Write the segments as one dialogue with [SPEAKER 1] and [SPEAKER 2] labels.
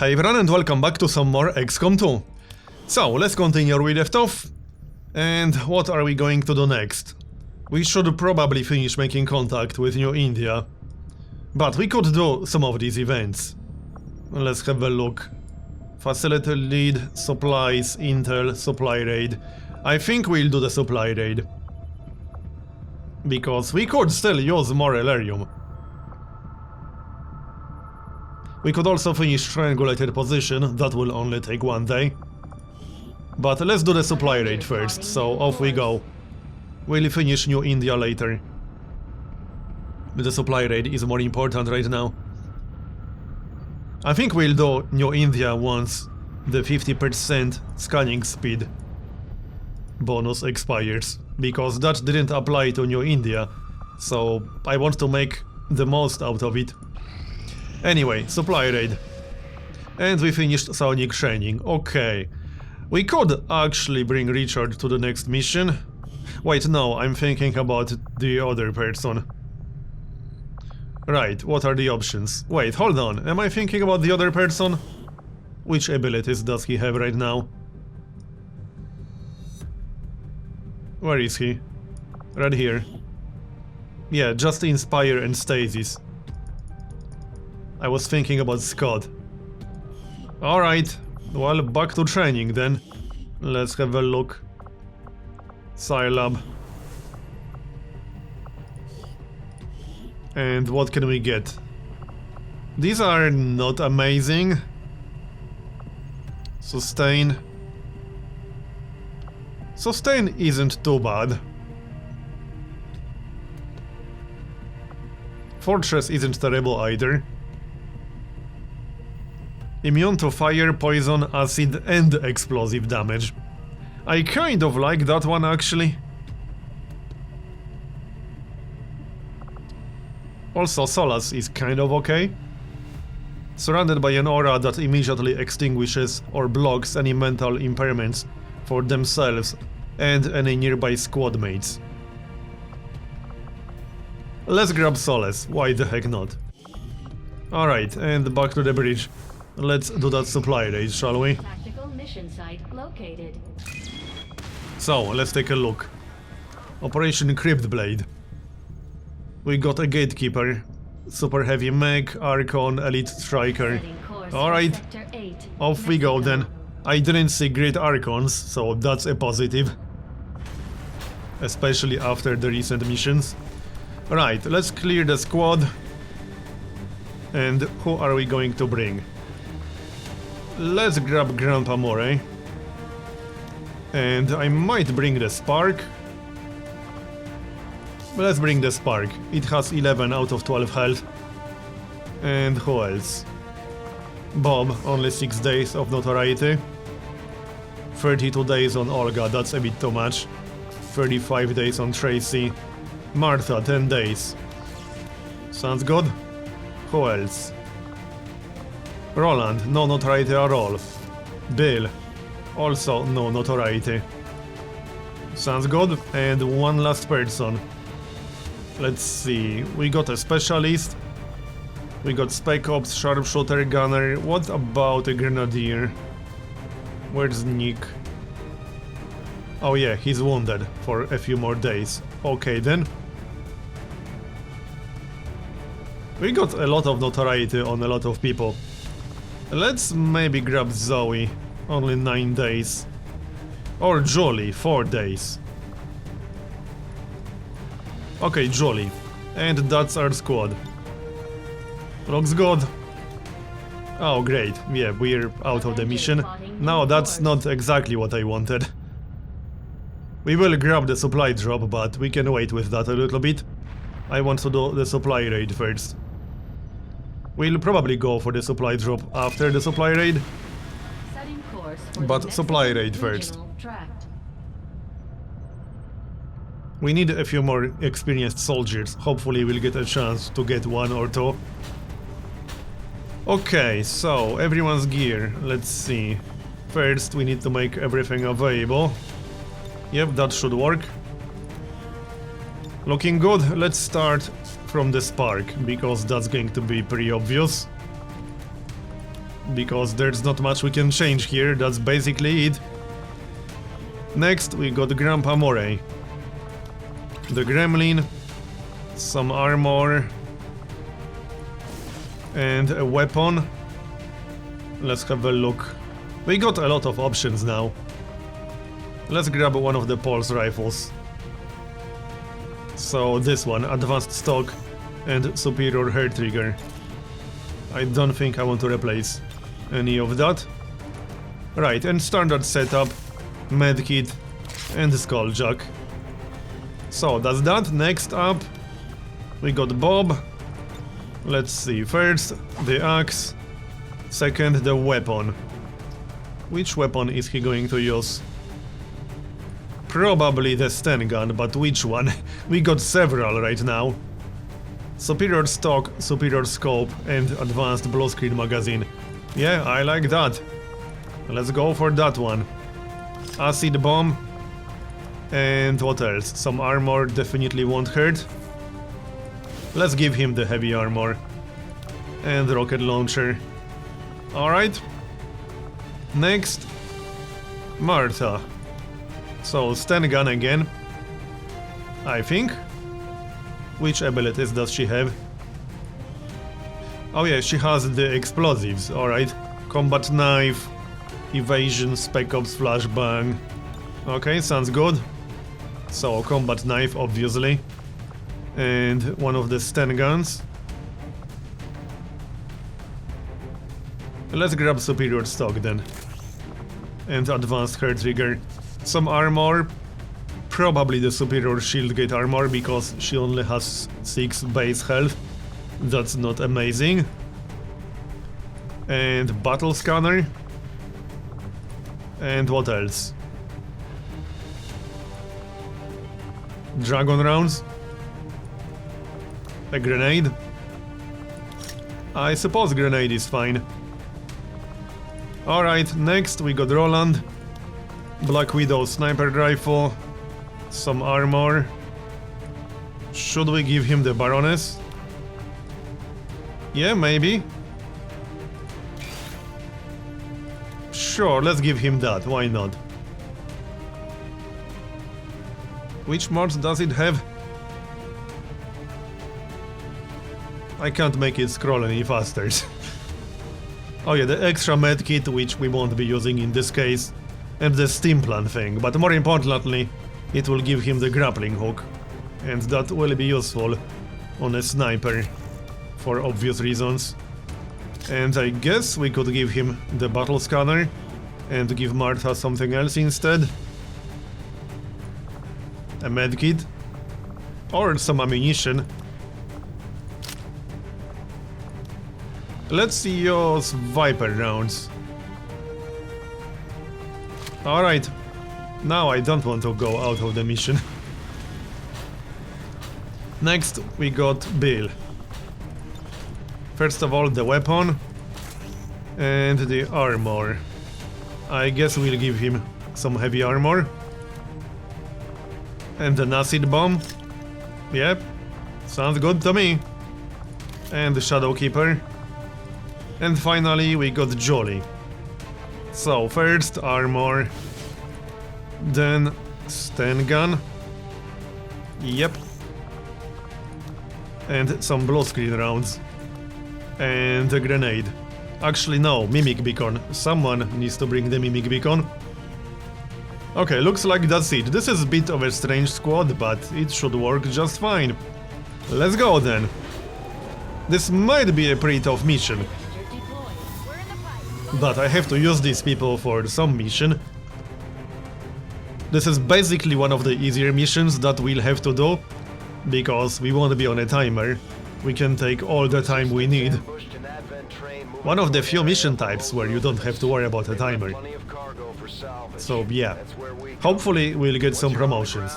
[SPEAKER 1] Hey everyone and welcome back to some more XCOM 2. So, let's continue where we left off. And what are we going to do next? We should probably finish making contact with New India. But we could do some of these events. Let's have a look. Facility lead, supplies, intel, supply raid. I think we'll do the supply raid. Because we could still use more Elerium. We could also finish triangulated position, that will only take 1 day. But let's do the supply raid first, so off we go. We'll finish New India later. The supply raid is more important right now. I think we'll do New India once the 50% scanning speed bonus expires, because that didn't apply to New India, so I want to make the most out of it. Anyway, supply raid. And we finished Sonic training. Okay. We could actually bring Richard to the next mission. Wait, no, I'm thinking about the other person. Right, what are the options? Wait, hold on, am I thinking about the other person? Which abilities does he have right now? Where is he? Right here. Yeah, just Inspire and Stasis. I was thinking about Scott. Alright, well, back to training then. Let's have a look. Scilab. And what can we get? These are not amazing. Sustain. Sustain isn't too bad. Fortress isn't terrible either. Immune to fire, poison, acid and explosive damage. I kind of like that one actually. Also Solace is kind of okay. Surrounded by an aura that immediately extinguishes or blocks any mental impairments for themselves and any nearby squad mates. Let's grab Solace, why the heck not? Alright, and back to the bridge. Let's do that supply raid, shall we?
[SPEAKER 2] Tactical mission site located.
[SPEAKER 1] So, let's take a look. Operation Crypt Blade. We got a Gatekeeper, Super Heavy Mech, Archon, Elite Striker. Alright, off we go then. I didn't see great Archons, so that's a positive. Especially after the recent missions. Right, let's clear the squad. And who are we going to bring? Let's grab Grandpa Moray. And I might bring the Spark. Let's bring the Spark. It has 11 out of 12 health. And who else? Bob, only 6 days of Notoriety. 32 days on Olga, that's a bit too much. 35 days on Tracy. Martha, 10 days. Sounds good? Who else? Roland, no Notoriety at all. Bill, also no Notoriety. Sounds good. And one last person. Let's see, we got a Specialist. We got SpecOps, Sharpshooter, Gunner. What about a Grenadier? Where's Nick? Oh yeah, he's wounded for a few more days. Okay then. We got a lot of Notoriety on a lot of people. Let's maybe grab Zoe, only 9 days. Or Julie, 4 days. Okay, Julie. And that's our squad. Looks good. Oh, great. Yeah, we're out of the mission. No, that's not exactly what I wanted. We will grab the supply drop, but we can wait with that a little bit. I want to do the supply raid first. We'll probably go for the supply drop after the supply raid. But supply raid first. We need a few more experienced soldiers. Hopefully we'll get a chance to get 1 or 2. Okay, so everyone's gear. Let's see. First we need to make everything available. Yep, that should work. Looking good. Let's start from the Spark, because that's going to be pretty obvious. because there's not much we can change here, that's basically it. Next we got Grandpa Moray. The Gremlin, some armor, and a weapon. Let's have a look. We got a lot of options now. Let's grab one of the pulse rifles. So this one, advanced stock and superior hair trigger. I don't think I want to replace any of that. Right, and standard setup, medkit and skulljack. So that's that. Next up we got Bob. Let's see, first the axe, second the weapon. Which weapon is he going to use? Probably the Sten gun, but which one? We got several right now. Superior stock, superior scope and advanced blue screen magazine. Yeah, I like that. Let's go for that one. Acid bomb. And what else? Some armor definitely won't hurt. Let's give him the heavy armor. And rocket launcher. Alright. Next. Martha. So, Sten gun again. I think. Which abilities does she have? Oh yeah, she has the explosives, alright. Combat knife, evasion, SpecOps, flashbang. Okay, sounds good. So, combat knife, obviously. And one of the Sten guns. Let's grab superior stock then. And advanced hair trigger. Some armor. Probably the superior shield gate armor, because she only has 6 base health. That's not amazing. And battle scanner. And what else? Dragon rounds. A grenade. I suppose grenade is fine. Alright, next we got Roland. Black Widow sniper rifle. Some armor. Should we give him the Baroness? Yeah, maybe. Sure, let's give him that, why not? Which mods does it have? I can't make it scroll any faster. Oh yeah, the extra medkit, which we won't be using in this case. And the steam plan thing, but more importantly, it will give him the grappling hook. And that will be useful on a sniper, for obvious reasons. And I guess we could give him the battle scanner and give Martha something else instead. A medkit. Or some ammunition. Let's use Viper rounds. Alright. Now I don't want to go out of the mission. Next we got Bill. First of all the weapon and the armor. I guess we'll give him some heavy armor. And an acid bomb. Yep, sounds good to me. And the Shadow Keeper. And finally we got Jolly. So first armor. Then Sten gun. Yep. And some blue screen rounds. And a grenade. Actually no, mimic beacon. Someone needs to bring the mimic beacon. Okay, looks like that's it. This is a bit of a strange squad, but it should work just fine. Let's go then. This might be a pretty tough mission. But I have to use these people for some mission. This is basically one of the easier missions that we'll have to do, because we won't be on a timer. We can take all the time we need. One of the few mission types where you don't have to worry about a timer. So yeah, hopefully we'll get some promotions.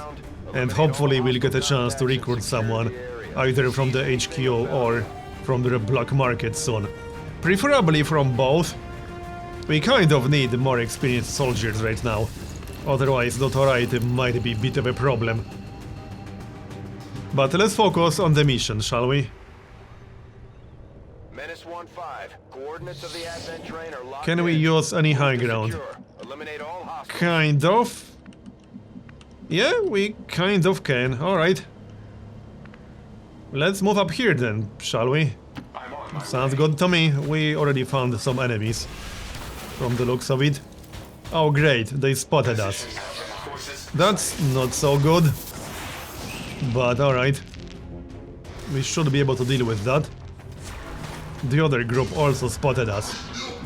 [SPEAKER 1] And hopefully we'll get a chance to recruit someone, either from the HQ or from the black market soon. Preferably from both. We kind of need more experienced soldiers right now. Otherwise Notoriety might be a bit of a problem. But let's focus on the mission, shall we?
[SPEAKER 3] Menace 1-5. Coordinates of the advent train are locked
[SPEAKER 1] Can we
[SPEAKER 3] in.
[SPEAKER 1] use any high ground?
[SPEAKER 3] Secure. Eliminate all hostiles.
[SPEAKER 1] Kind of. Yeah, we kind of can. Alright. Let's move up here then, shall we? Sounds good to me. We already found some enemies. From the looks of it. Oh great, they spotted us. That's not so good. But alright. We should be able to deal with that. The other group also spotted us.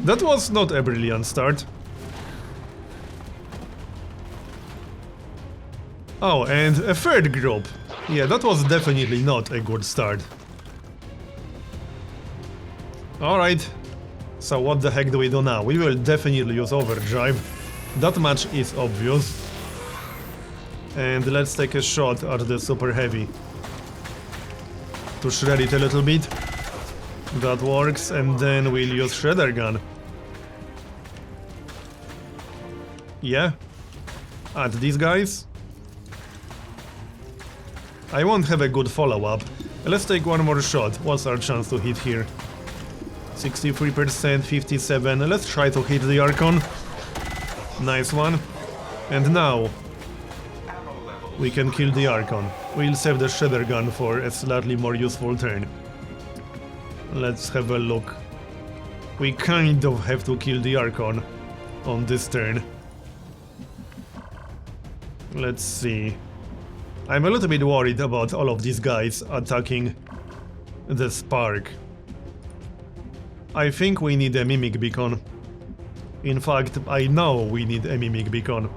[SPEAKER 1] That was not a brilliant start. Oh, and a third group. Yeah, that was definitely not a good start. Alright. So what the heck do we do now? We will definitely use overdrive. That much is obvious. And let's take a shot at the super heavy. To shred it a little bit. That works, and then we'll use shredder gun. Yeah. At these guys. I won't have a good follow-up. Let's take one more shot. What's our chance to hit here? 63%, 57. Let's try to hit the Archon. Nice one. And now we can kill the Archon. We'll save the shredder gun for a slightly more useful turn. Let's have a look. We kind of have to kill the Archon on this turn. Let's see. I'm a little bit worried about all of these guys attacking the Spark. I think we need a Mimic Beacon. In fact, I know we need a Mimic Beacon.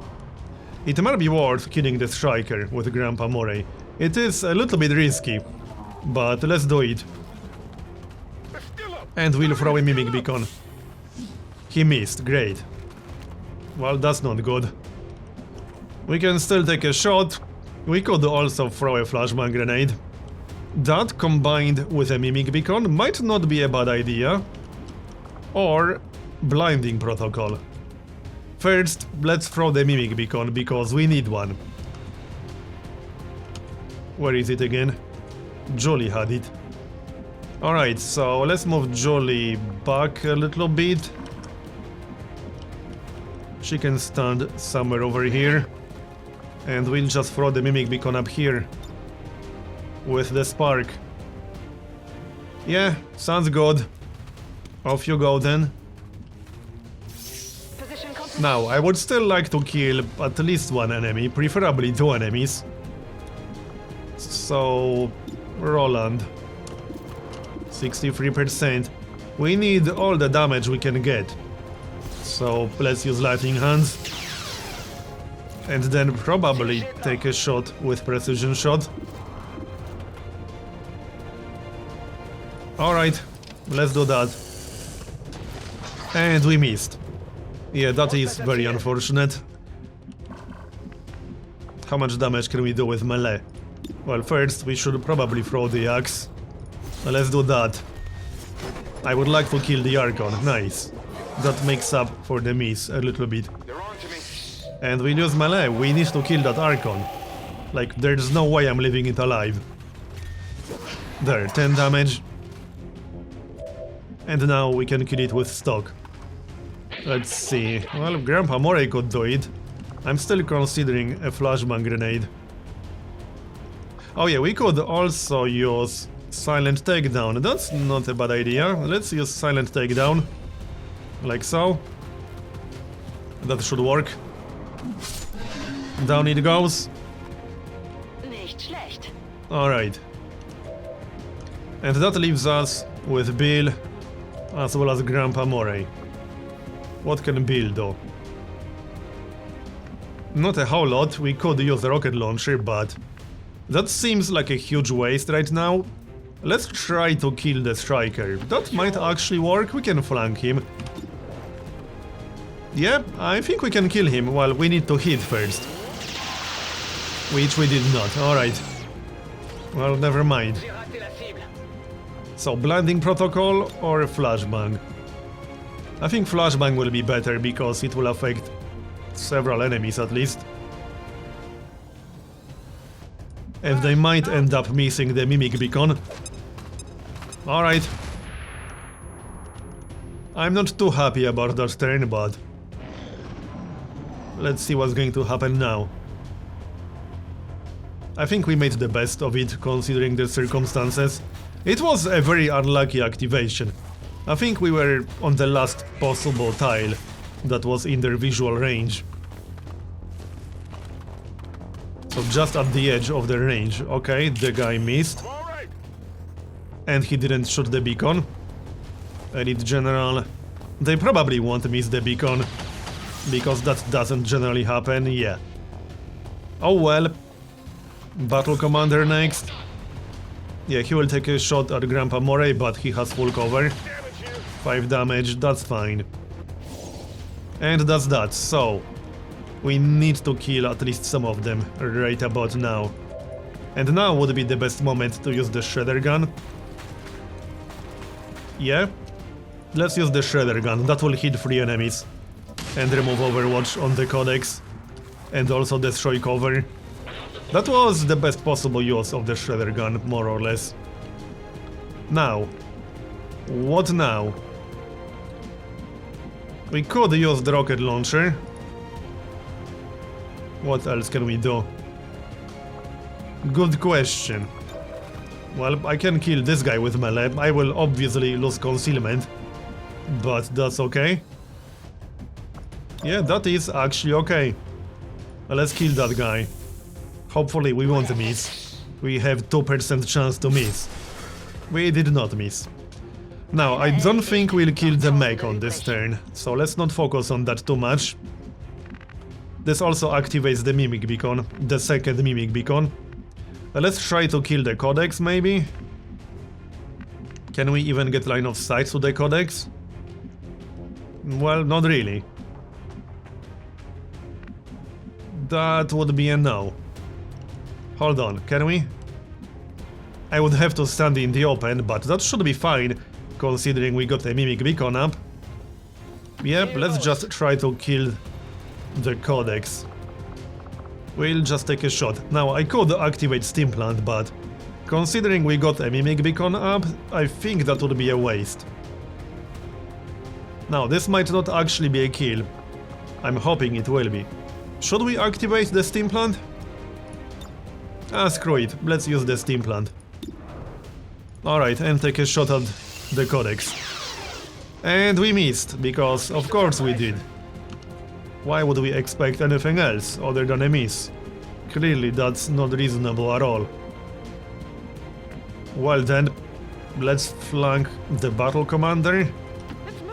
[SPEAKER 1] It might be worth killing the Striker with Grandpa Moray. It is a little bit risky, but let's do it. And we'll throw a Mimic Beacon. He missed, great. Well, that's not good. We can still take a shot. We could also throw a flashbang grenade. That, combined with a Mimic Beacon, might not be a bad idea. Or blinding protocol. First, let's throw the Mimic Beacon, because we need one. Where is it again? Jolie had it. Alright, so let's move Jolie back a little bit. She can stand somewhere over here. And we'll just throw the Mimic Beacon up here. With the Spark. Yeah, sounds good. Off you go then. Now, I would still like to kill at least one enemy, preferably two enemies. So, Roland. 63%. We need all the damage we can get. So, let's use Lightning Hands. And then probably take a shot with precision shot. Alright, let's do that. And we missed. Yeah, that is very unfortunate. How much damage can we do with melee? Well, first we should probably throw the axe. Let's do that. I would like to kill the Archon, nice. That makes up for the miss a little bit. And we use melee, we need to kill that Archon. Like, there's no way I'm leaving it alive. There, 10 damage. And now we can kill it with stock. Let's see. Well, Grandpa Moray could do it. I'm still considering a flashbang grenade. Oh yeah, we could also use silent takedown. That's not a bad idea. Let's use silent takedown. Like so. That should work. Down it goes.
[SPEAKER 2] Nicht schlecht.
[SPEAKER 1] Alright. And that leaves us with Bill, as well as Grandpa Moray. What can Bill do? Not a whole lot, we could use the rocket launcher, but that seems like a huge waste right now. Let's try to kill the Striker. That might actually work, we can flank him. Yeah, I think we can kill him. Well, we need to hit first. Which we did not, alright. Well, never mind. So, blinding protocol or flashbang? I think flashbang will be better because it will affect several enemies at least. And they might end up missing the Mimic Beacon. Alright. I'm not too happy about that turn, but let's see what's going to happen now. I think we made the best of it, considering the circumstances. It was a very unlucky activation. I think we were on the last possible tile that was in their visual range. So just at the edge of the range. Okay, the guy missed. And he didn't shoot the beacon. Elite General. They probably won't miss the beacon, because that doesn't generally happen, yeah. Oh well. Battle Commander next. Yeah, he will take a shot at Grandpa Moray, but he has full cover. 5 damage, that's fine. And that's that, so we need to kill at least some of them right about now. And now would be the best moment to use the Shredder Gun. Yeah? Let's use the Shredder Gun, that will hit 3 enemies. And remove Overwatch on the Codex. And also destroy cover. That was the best possible use of the Shredder Gun, more or less. Now. What now? We could use the rocket launcher. What else can we do? Good question. Well, I can kill this guy with melee. I will obviously lose concealment. But that's okay. Yeah, that is actually okay. Let's kill that guy. Hopefully we won't miss. We have 2% chance to miss. We did not miss. Now, I don't think we'll kill the mech on this turn, so let's not focus on that too much. This also activates the Mimic Beacon, the second Mimic Beacon. Let's try to kill the Codex, maybe? Can we even get line of sight to the Codex? Well, not really. That would be a no. Hold on, can we? I would have to stand in the open, but that should be fine, considering we got a Mimic Beacon up. Yep, let's just try to kill the Codex. We'll just take a shot. Now, I could activate Steamplant, but considering we got a Mimic Beacon up, I think that would be a waste. Now, this might not actually be a kill. I'm hoping it will be. Should we activate the Steamplant? Ah, screw it. Let's use the Steamplant. Alright, and take a shot at the Codex. And we missed, because of course we did. Why would we expect anything else other than a miss? Clearly that's not reasonable at all. Well then, let's flank the Battle Commander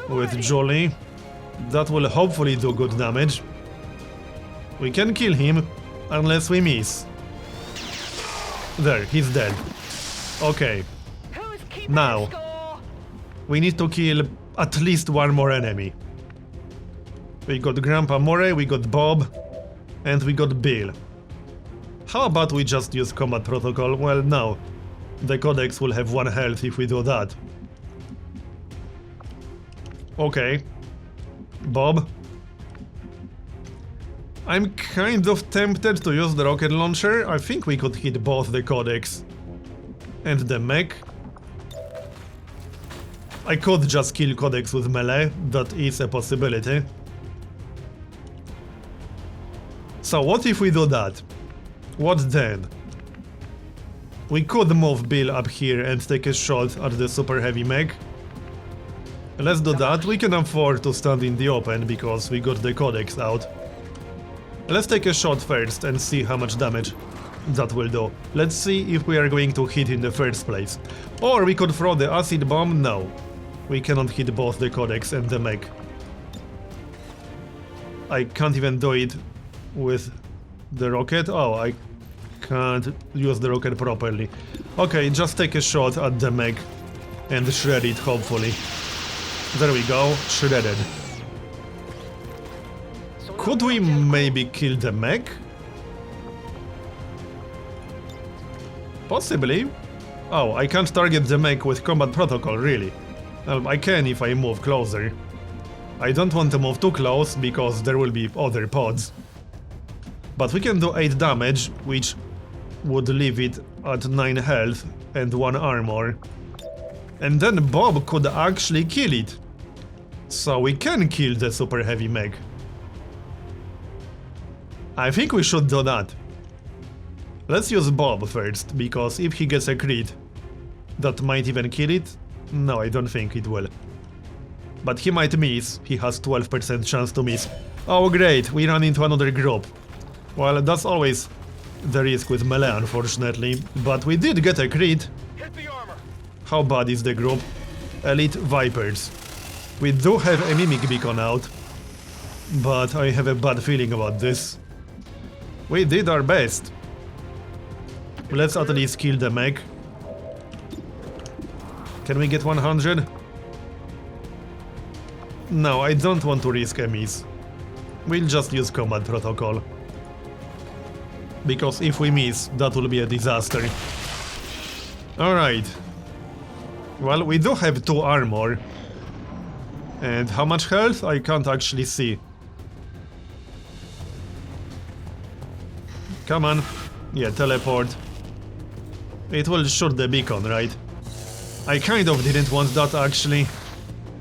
[SPEAKER 1] with Jolly. That will hopefully do good damage. We can kill him, unless we miss. There, he's dead. Okay. Now, we need to kill at least one more enemy. We got Grandpa Moray, we got Bob, and we got Bill. How about we just use Combat Protocol? Well, no. The Codex will have 1 health if we do that. Okay. Bob. I'm kind of tempted to use the rocket launcher. I think we could hit both the Codex and the mech. I could just kill Codex with melee, that is a possibility. So what if we do that? What then? We could move Bill up here and take a shot at the super heavy mech. Let's do that. We can afford to stand in the open because we got the Codex out. Let's take a shot first and see how much damage that will do. Let's see if we are going to hit in the first place. Or we could throw the acid bomb. No. We cannot hit both the Codex and the mech. I can't even do it with the rocket. Oh, I can't use the rocket properly. Okay, just take a shot at the mech and shred it, hopefully. There we go, shredded. Could we maybe kill the mech? Possibly. Oh, I can't target the mech with Combat Protocol, really. Well, I can if I move closer. I don't want to move too close because there will be other pods. But we can do 8 damage, which would leave it at 9 health and 1 armor. And then Bob could actually kill it. So we can kill the super heavy mech. I think we should do that. Let's use Bob first, because if he gets a crit, that might even kill it. No, I don't think it will. But he might miss. He has 12% chance to miss. Oh great, we run into another group. Well, that's always the risk with melee, unfortunately. But we did get a crit.
[SPEAKER 3] Hit the armor.
[SPEAKER 1] How bad is the group? Elite Vipers. We do have a Mimic Beacon out, but I have a bad feeling about this. We did our best. Let's at least kill the mech. Can we get 100? No, I don't want to risk a miss. We'll just use combat protocol. Because if we miss, that will be a disaster. Alright. Well, we do have 2 armor. And how much health? I can't actually see. Come on. Yeah, teleport. It will shoot the beacon, right? I kind of didn't want that actually.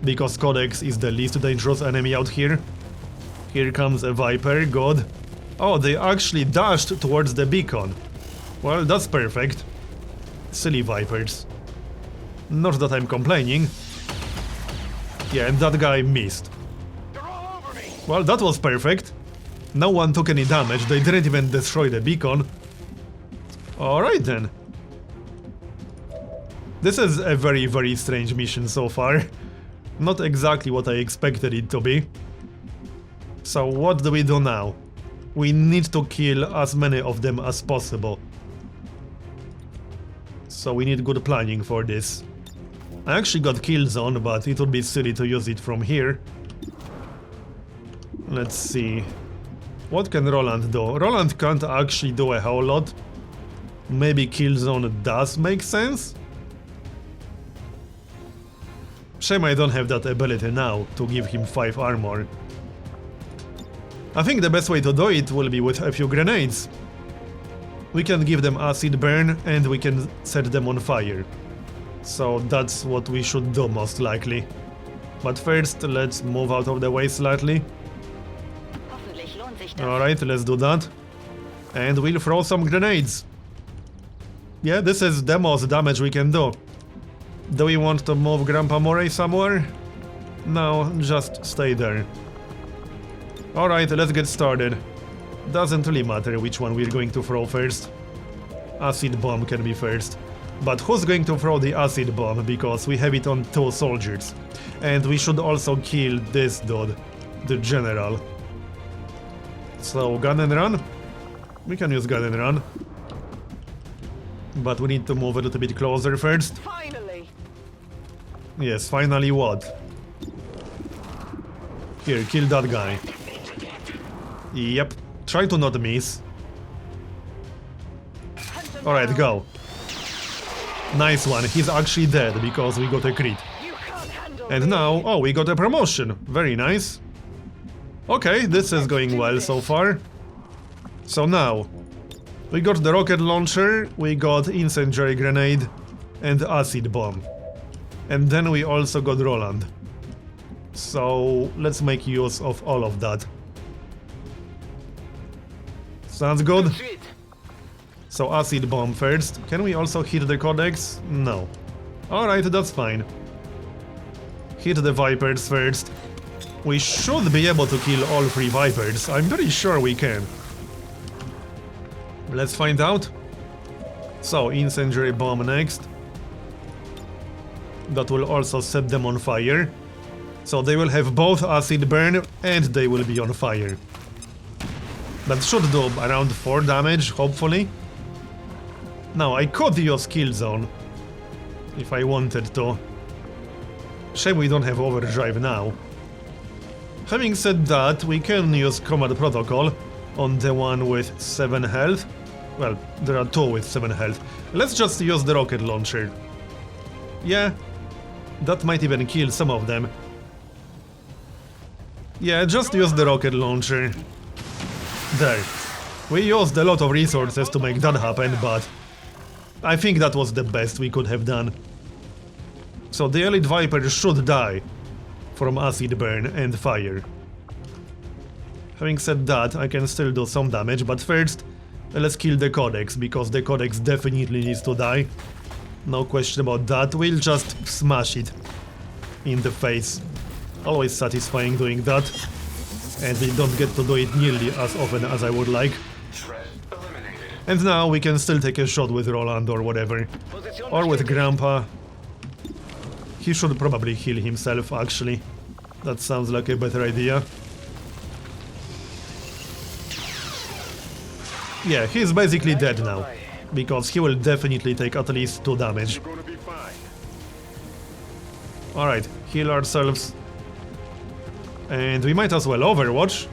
[SPEAKER 1] Because Codex is the least dangerous enemy out here. Here comes a Viper, good. Oh, they actually dashed towards the beacon. Well, that's perfect. Silly Vipers. Not that I'm complaining. Yeah, and that guy missed.
[SPEAKER 3] They're all over me.
[SPEAKER 1] Well, that was perfect. No one took any damage, they didn't even destroy the beacon. Alright then. This is a very, very strange mission so far. Not exactly what I expected it to be. So what do we do now? We need to kill as many of them as possible. So we need good planning for this. I actually got kill zone, but it would be silly to use it from here. Let's see. What can Roland do? Roland can't actually do a whole lot. Maybe kill zone does make sense? Shame I don't have that ability now to give him 5 armor. I think the best way to do it will be with a few grenades. We can give them acid burn and we can set them on fire. So that's what we should do most likely. But first, let's move out of the way slightly.
[SPEAKER 2] Hoffentlich lohnt sich das.
[SPEAKER 1] Alright, let's do that. And we'll throw some grenades. Yeah, this is the most damage we can do. Do we want to move Grandpa Moray somewhere? No, just stay there. Alright, let's get started. Doesn't really matter which one we're going to throw first. Acid bomb can be first. But who's going to throw the acid bomb, because we have it on 2 soldiers. And we should also kill this dude, the general. So, gun and run? We can use gun and run. But we need to move a little bit closer first.
[SPEAKER 2] Finally.
[SPEAKER 1] Yes, finally what? Here, kill that guy. Yep, try to not miss. Alright, go. Nice one, he's actually dead because we got a crit.
[SPEAKER 2] You can't handle
[SPEAKER 1] And now, oh, we got a promotion. Very nice. Okay, this is going well so far. So now, we got the rocket launcher, we got incendiary grenade, and acid bomb. And then we also got Roland. So, let's make use of all of that. Sounds good?
[SPEAKER 3] Shit.
[SPEAKER 1] So acid bomb first. Can we also hit the Codex? No. Alright, that's fine. Hit the Vipers first. We should be able to kill all 3 Vipers. I'm pretty sure we can. Let's find out. So, incendiary bomb next. That will also set them on fire. So they will have both acid burn and they will be on fire. That should do around 4 damage, hopefully. Now, I could use kill zone if I wanted to. Shame we don't have overdrive now. Having said that, we can use combat protocol on the one with 7 health. Well, there are 2 with 7 health. Let's just use the rocket launcher. Yeah, that might even kill some of them. Yeah, just use the rocket launcher. There. We used a lot of resources to make that happen, but I think that was the best we could have done. So the Elite Viper should die from acid burn and fire. Having said that, I can still do some damage, but first let's kill the Codex, because the Codex definitely needs to die. No question about that, we'll just smash it in the face. Always satisfying doing that, and we don't get to do it nearly as often as I would like. And now we can still take a shot with Roland or whatever, or with Grandpa. He should probably heal himself, actually. That sounds like a better idea. Yeah, he's basically dead now, because he will definitely take at least 2 damage. Alright, heal ourselves. And we might as well Overwatch.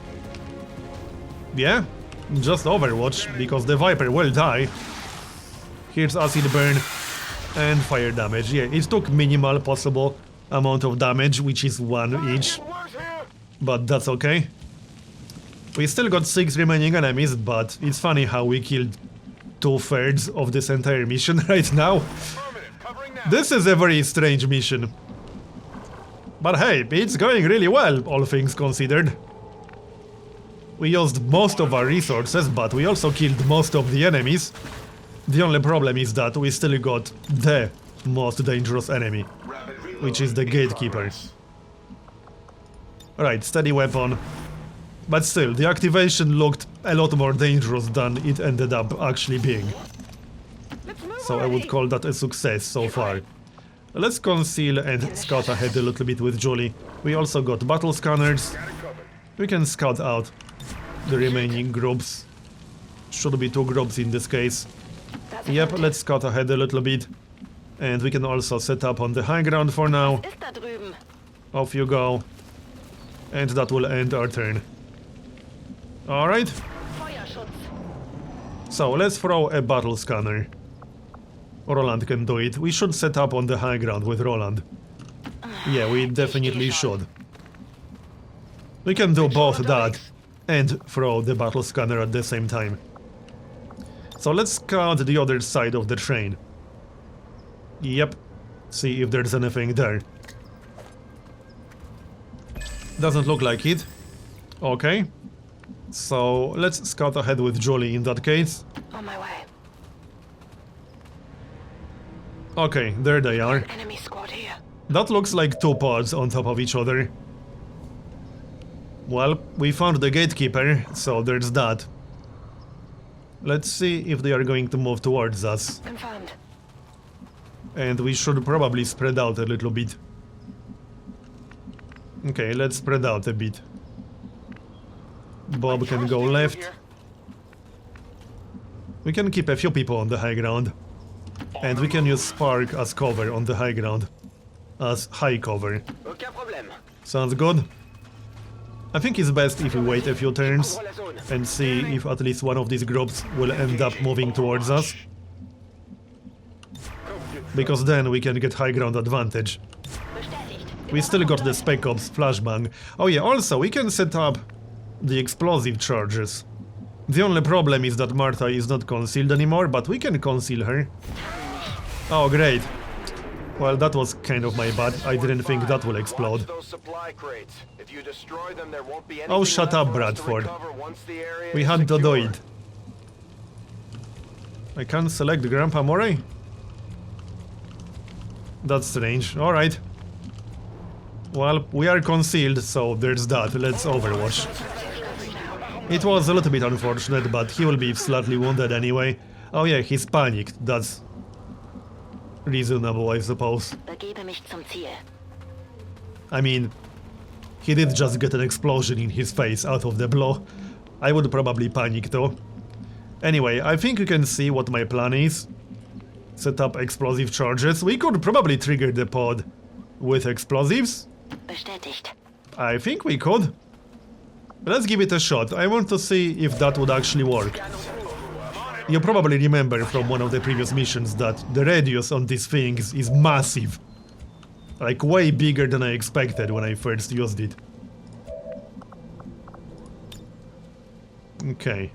[SPEAKER 1] Yeah, just Overwatch, because the Viper will die. Here's acid burn and fire damage. Yeah, it took minimal possible amount of damage, which is 1 each. But that's okay. We still got 6 remaining enemies, but it's funny how we killed 2/3 of this entire mission right now. This is a very strange mission. But hey, it's going really well, all things considered. We used most of our resources, but we also killed most of the enemies. The only problem is that we still got the most dangerous enemy, which is the Gatekeeper. Right, steady weapon. But still, the activation looked a lot more dangerous than it ended up actually being. So I would call that a success so far. Let's conceal and scout ahead a little bit with Julie. We also got battle scanners. We can scout out the remaining groups. Should be 2 groups in this case. Yep, let's scout ahead a little bit. And we can also set up on the high ground for now. Off you go. And that will end our turn. Alright. So let's throw a battle scanner. Roland can do it. We should set up on the high ground with Roland. Yeah, we definitely should. We can do both that and throw the battle scanner at the same time. So let's scout the other side of the train. Yep. See if there's anything there. Doesn't look like it. Okay. So let's scout ahead with Julie in that case.
[SPEAKER 2] On my way.
[SPEAKER 1] Okay, there they are.
[SPEAKER 2] Enemy squad here.
[SPEAKER 1] That looks like 2 pods on top of each other. Well, we found the Gatekeeper, so there's that. Let's see if they are going to move towards us.
[SPEAKER 2] Confirmed.
[SPEAKER 1] And we should probably spread out a little bit. Okay, let's spread out a bit. Bob can go left. We can keep a few people on the high ground. And we can use Spark as cover on the high ground. As high cover. Sounds good. I think it's best if we wait a few turns and see if at least one of these groups will end up moving towards us. Because then we can get high ground advantage. We still got the SpecOps flashbang. Oh yeah, also we can set up the explosive charges. The only problem is that Martha is not concealed anymore, but we can conceal her. Oh great. Well, that was kind of my bad. I didn't think that will explode. Oh, shut up, Bradford. We had to do it. I can't select Grandpa Murray? That's strange. Alright. Well, we are concealed, so there's that. Let's Overwatch. It was a little bit unfortunate, but he will be slightly wounded anyway. Oh yeah, he's panicked. That's reasonable, I suppose. I mean, he did just get an explosion in his face out of the blue. I would probably panic too. Anyway, I think you can see what my plan is. Set up explosive charges. We could probably trigger the pod with explosives.
[SPEAKER 2] Bestätigt.
[SPEAKER 1] I think we could. Let's give it a shot. I want to see if that would actually work. You probably remember from one of the previous missions that the radius on these things is massive. Like way bigger than I expected when I first used it. Okay.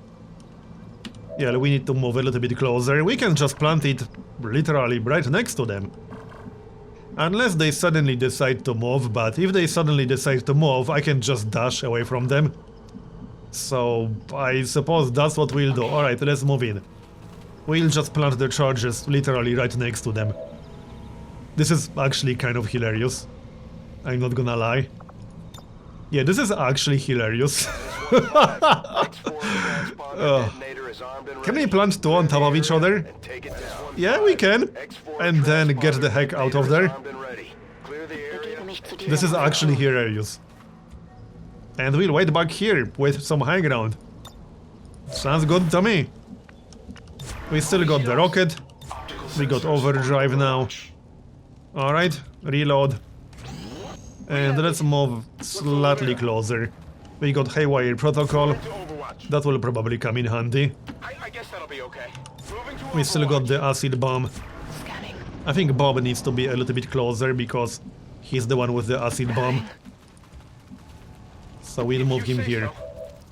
[SPEAKER 1] Yeah, we need to move a little bit closer. We can just plant it literally right next to them. Unless they suddenly decide to move, but if they suddenly decide to move, I can just dash away from them. So, I suppose that's what we'll do. Alright, let's move in. We'll just plant the charges literally right next to them. This is actually kind of hilarious. I'm not gonna lie. Yeah, this is actually hilarious. Can we plant two on top of each other? Yeah, we can. And then get the heck out of there.
[SPEAKER 2] Begebe mich zu
[SPEAKER 1] This is
[SPEAKER 2] dieser
[SPEAKER 1] actually hilarious. And we'll wait back here with some high ground. Sounds good to me. We still got the rocket. We got overdrive now. Alright, reload. And let's move slightly closer. We got haywire protocol. That will probably come in handy.
[SPEAKER 3] I guess that'll be okay.
[SPEAKER 1] We still got the acid bomb.
[SPEAKER 2] Scanning.
[SPEAKER 1] I think Bob needs to be a little bit closer because he's the one with the acid bomb. So we'll move him here.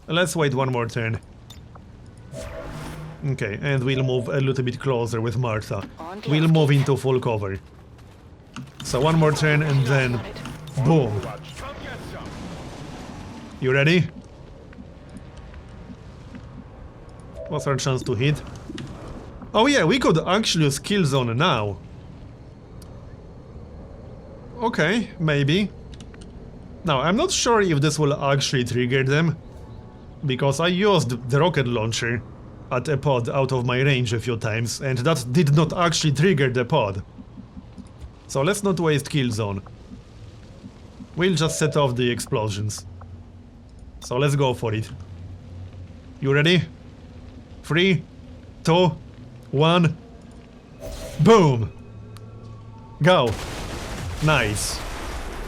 [SPEAKER 1] Let's wait one more turn. Okay, and we'll move a little bit closer with Martha. We'll move into full cover. So one more turn and then... boom. You ready? What's our chance to hit? Oh yeah, we could actually use kill zone now. Okay, maybe. Now, I'm not sure if this will actually trigger them, because I used the rocket launcher at a pod out of my range a few times, and that did not actually trigger the pod. So let's not waste kill zone. We'll just set off the explosions. So let's go for it. You ready? 3, 2, 1. Boom! Go! Nice.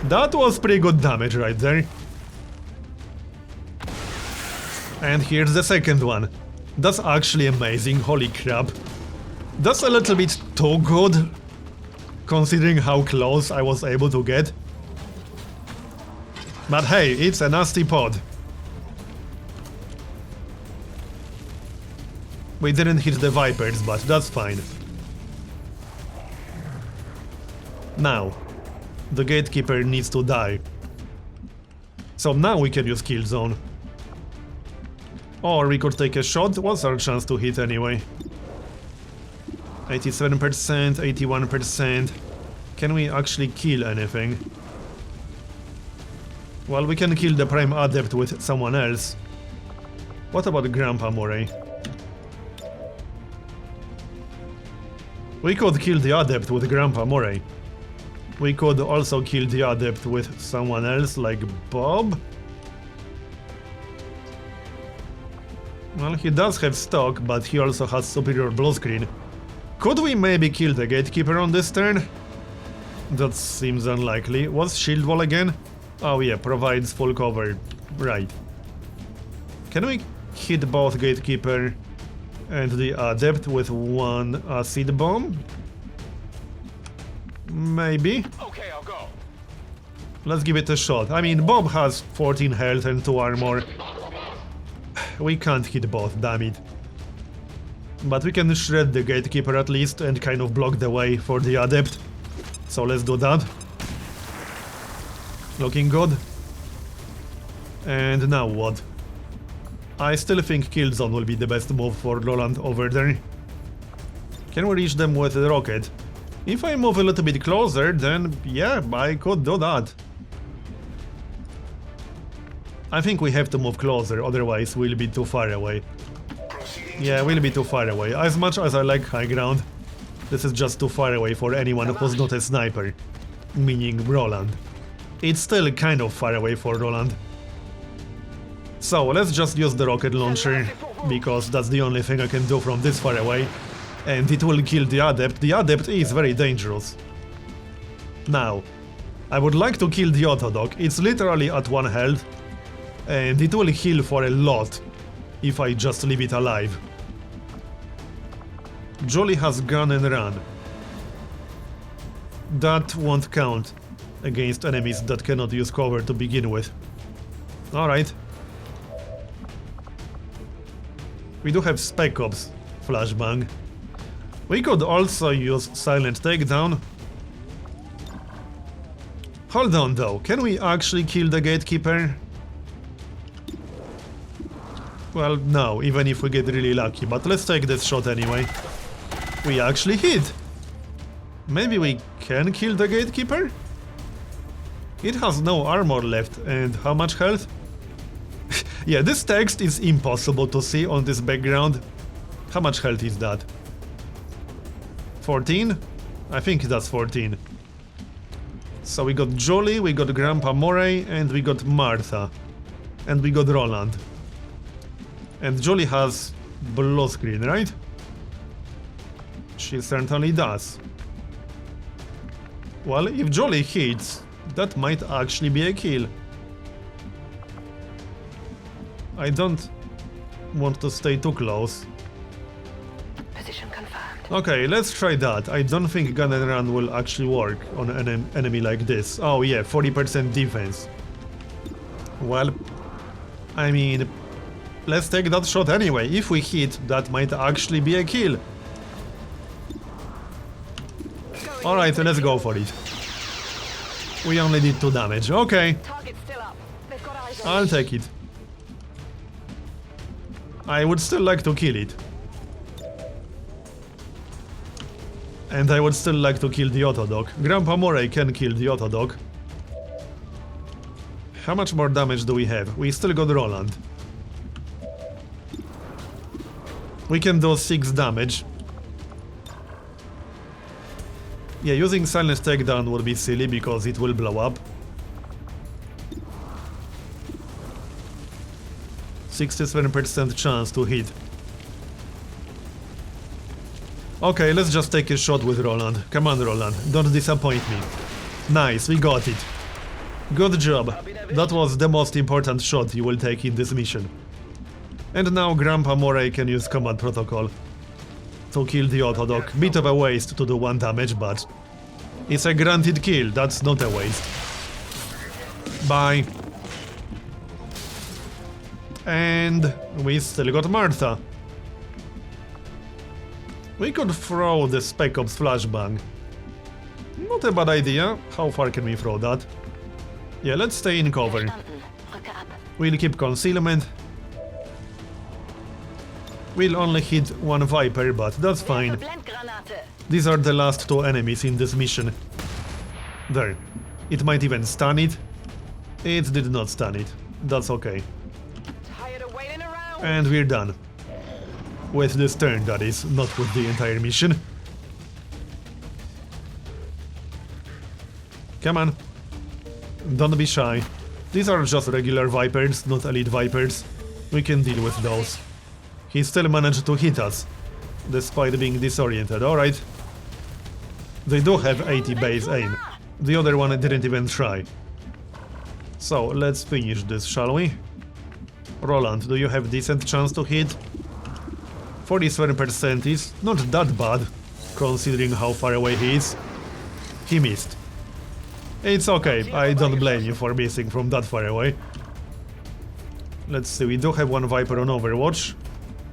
[SPEAKER 1] That was pretty good damage right there. And here's the second one. That's actually amazing, holy crap. That's a little bit too good, considering how close I was able to get. But hey, it's a nasty pod. We didn't hit the Vipers, but that's fine. Now, the gatekeeper needs to die. So now we can use kill zone. Or we could take a shot. What's our chance to hit anyway? 87%, 81%. Can we actually kill anything? Well, we can kill the Prime Adept with someone else. What about Grandpa Murray? We could kill the Adept with Grandpa Murray. We could also kill the Adept with someone else, like Bob? Well, he does have stock, but he also has superior blue screen. Could we maybe kill the Gatekeeper on this turn? That seems unlikely. What's Shield Wall again? Oh yeah, provides full cover. Right. Can we hit both Gatekeeper and the Adept with one acid bomb? Maybe.
[SPEAKER 3] Okay, I'll go.
[SPEAKER 1] Let's give it a shot. I mean, Bob has 14 health and 2 armor. We can't hit both, damn it. But we can shred the Gatekeeper at least and kind of block the way for the Adept. So let's do that. Looking good. And now what? I still think kill zone will be the best move for Roland over there. Can we reach them with the rocket? If I move a little bit closer, then yeah, I could do that. I think we have to move closer, otherwise we'll be too far away. Yeah, we'll be too far away. As much as I like high ground, this is just too far away for anyone who's not a sniper. Meaning Roland. It's still kind of far away for Roland. So let's just use the rocket launcher, because that's the only thing I can do from this far away. And it will kill the Adept. The Adept is very dangerous. Now, I would like to kill the Autodoc. It's literally at 1 health. And it will heal for a lot if I just leave it alive. Julie has gun and run. That won't count against enemies that cannot use cover to begin with. Alright. We do have SpecOps flashbang. We could also use silent takedown. Hold on though, can we actually kill the gatekeeper? Well, no, even if we get really lucky, but let's take this shot anyway. We actually hit! Maybe we can kill the gatekeeper? It has no armor left, and how much health? Yeah, this text is impossible to see on this background. How much health is that? 14? I think that's 14. So we got Jolly, we got Grandpa Moray, and we got Martha. And we got Roland. And Jolly has blue screen, right? She certainly does. Well, if Jolly hits, that might actually be a kill. I don't want to stay too close.
[SPEAKER 2] Position confirmed.
[SPEAKER 1] Okay, let's try that. I don't think gun and run will actually work on an enemy like this. Oh yeah, 40% defense. Well, I mean, let's take that shot anyway. If we hit, that might actually be a kill. Alright, let's go for it. We only did 2 damage. Okay,
[SPEAKER 2] Target's still up. They've got eyes on
[SPEAKER 1] I'll take it. I would still like to kill it. And I would still like to kill the Autodog. Grandpa Moray can kill the Autodog. How much more damage do we have? We still got Roland. We can do 6 damage. Yeah, using Silence Takedown would be silly because it will blow up. 67% chance to hit. Okay, let's just take a shot with Roland. Come on, Roland, don't disappoint me. Nice, we got it. Good job. That was the most important shot you will take in this mission. And now Grandpa Moray can use Command Protocol to kill the Autodog. Bit of a waste to do 1 damage, but it's a granted kill, that's not a waste. Bye. And we still got Martha. We could throw the SpecOps flashbang. Not a bad idea. How far can we throw that? Yeah, let's stay in cover.
[SPEAKER 2] Verstanden. Rücke ab.
[SPEAKER 1] We'll keep concealment. We'll only hit 1 Viper, but that's fine.
[SPEAKER 2] Blendgranate.
[SPEAKER 1] These are the last 2 enemies in this mission. There. It might even stun it. It did not stun it. That's okay.
[SPEAKER 2] Tired of waiting around.
[SPEAKER 1] And we're done. With this turn, that is, not with the entire mission. Come on. Don't be shy. These are just regular Vipers, not elite Vipers. We can deal with those. He still managed to hit us, despite being disoriented, alright. They do have 80 base aim. The other one didn't even try. So, let's finish this, shall we? Roland, do you have decent chance to hit? 47% is not that bad, considering how far away he is. He missed. It's okay, I don't blame you for missing from that far away. Let's see, we do have 1 Viper on Overwatch.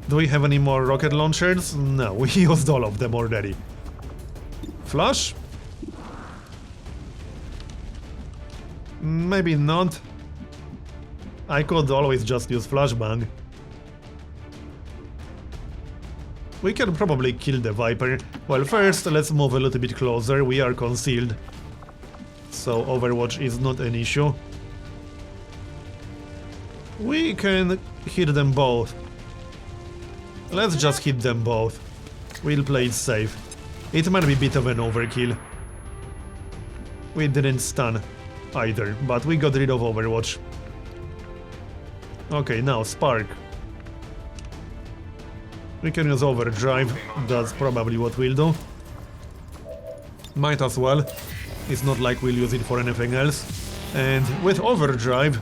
[SPEAKER 1] Do we have any more rocket launchers? No, we used all of them already. Flash? Maybe not. I could always just use flashbang. We can probably kill the Viper. Well, first let's move a little bit closer, we are concealed. So Overwatch is not an issue. We can hit them both. Let's just hit them both. We'll play it safe. It might be a bit of an overkill. We didn't stun either, but we got rid of Overwatch. Okay, now Spark. We can use Overdrive, that's probably what we'll do. Might as well. It's not like we'll use it for anything else. And with Overdrive,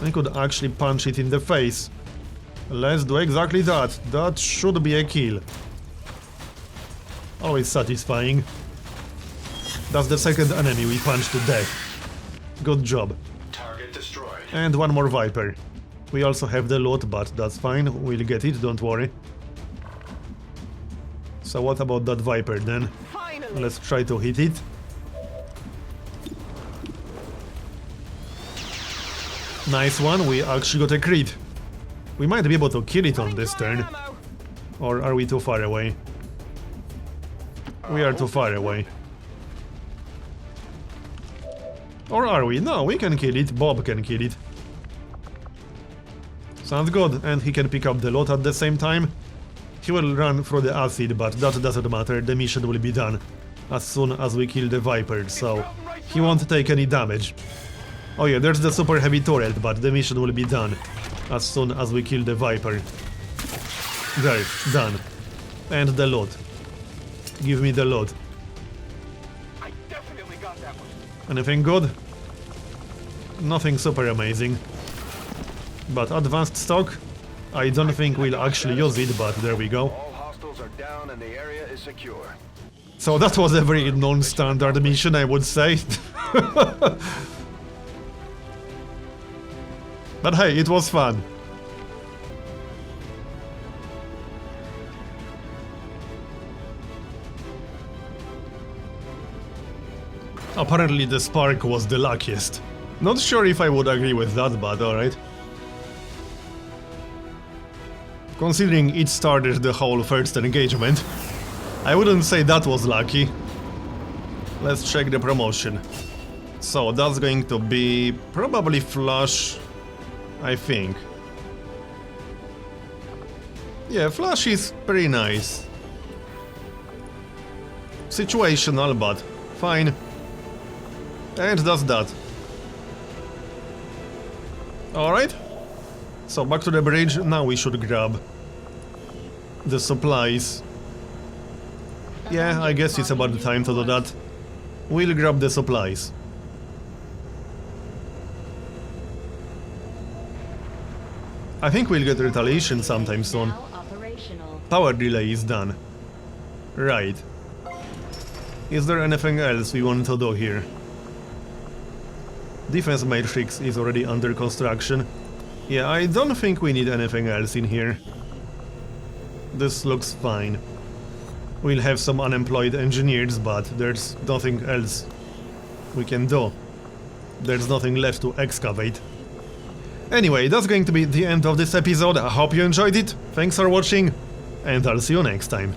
[SPEAKER 1] I could actually punch it in the face. Let's do exactly that. That should be a kill. Always satisfying. That's the second enemy we punched to death. Good job.
[SPEAKER 3] Target destroyed.
[SPEAKER 1] And 1 more Viper. We also have the loot, but that's fine. We'll get it, don't worry. So what about that Viper then?
[SPEAKER 2] Finally.
[SPEAKER 1] Let's try to hit it. Nice one, we actually got a crit. We might be able to kill it on this turn.
[SPEAKER 2] Ammo.
[SPEAKER 1] Or are we too far away? We are too far away. Or are we? No, we can kill it. Bob can kill it. Sounds good. And he can pick up the loot at the same time. He will run through the acid, but that doesn't matter. The mission will be done as soon as we kill the Viper, so he won't take any damage. Oh yeah, there's the super heavy turret, but the mission will be done as soon as we kill the Viper. There, done. And the loot. Give me the loot.
[SPEAKER 3] I definitely got that one.
[SPEAKER 1] Anything good? Nothing super amazing. But advanced stock? I don't think we'll actually use it, but there we go.
[SPEAKER 3] All hostiles are down and the area is secure.
[SPEAKER 1] So that was a very non-standard mission, I would say. But hey, it was fun. Apparently the spark was the luckiest. Not sure if I would agree with that, but alright. Considering it started the whole first engagement, I wouldn't say that was lucky. Let's check the promotion. So that's going to be probably flash, I think. Yeah, flash is pretty nice. Situational, but fine. And that's that. Alright. So back to the bridge. Now we should grab the supplies. Yeah, I guess it's about the time to do that. We'll grab the supplies. I think we'll get retaliation sometime soon.
[SPEAKER 4] Now operational.
[SPEAKER 1] Power relay is done. Right. Is there anything else we want to do here? Defense matrix is already under construction. Yeah, I don't think we need anything else in here. This looks fine. We'll have some unemployed engineers, but there's nothing else we can do. There's nothing left to excavate. Anyway, that's going to be the end of this episode. I hope you enjoyed it. Thanks for watching, and I'll see you next time.